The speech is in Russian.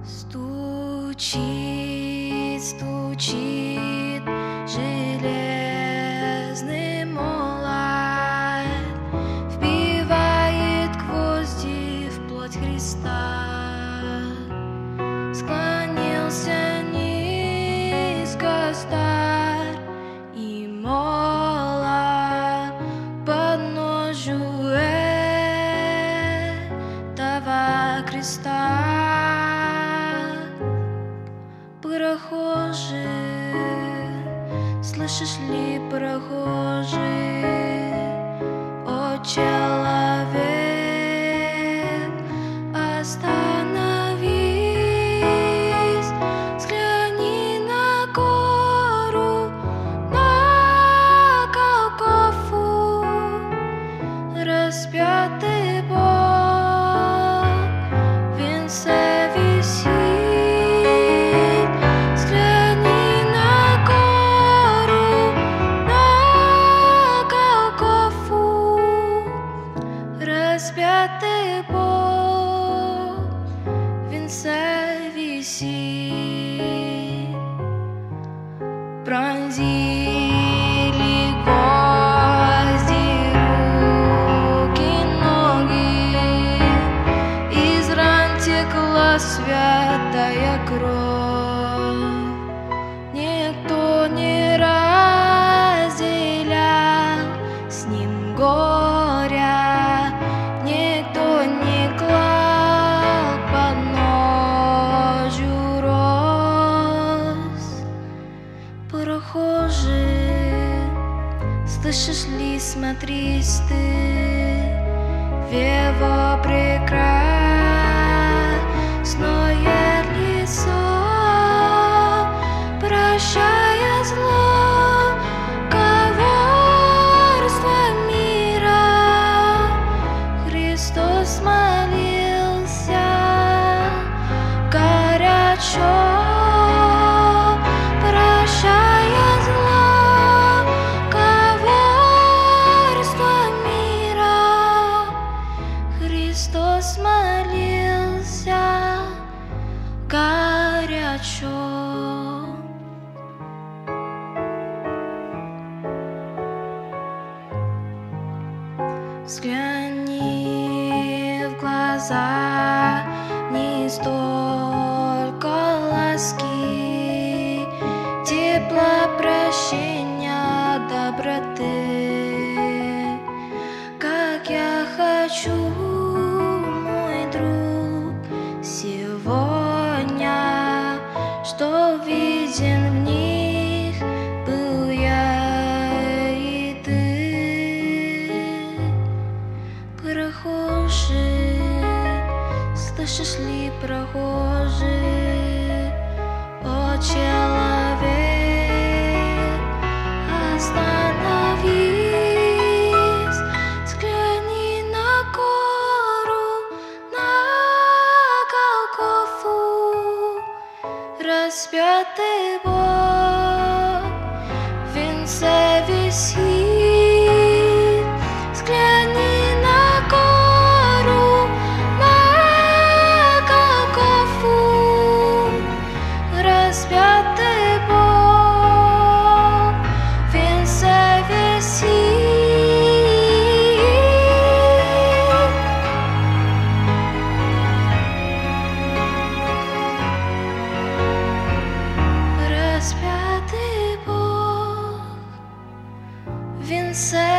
Стучит, стучит железный молот, вбивает гвозди в плоть Христа. Склонился низко старь и молот подножию этого креста. Прохожий, слышишь ли, прохожий, о человек, остановись, взгляни на гору, на Голгофу, распятый Бог в венце висит. Распятый Бог в венце висит. Пронзили гвозди руки, ноги, из ран текла святая кровь. Никто не разделял с ним горя, никто не клал подножию роз. Прохожий, слышишь ли, смотришь ты в его прекрасное лицо, прощая зло, коварство мира. Христос молился горячо, прощая зло, коварство мира. Христос молился горячо. Взгляни в глаза, не столько ласки, тепла, прощения, доброты, как я хочу, мой друг, сегодня, что виден в них был я и ты. Прохожий, слышишь ли, прохожий, о человек, остановись, взгляни на гору, на Голгофу, распятый Бог в венце висит. Взгляни на гору, на Голгофу, распятый Бог в венце висит. Распятый Бог в венце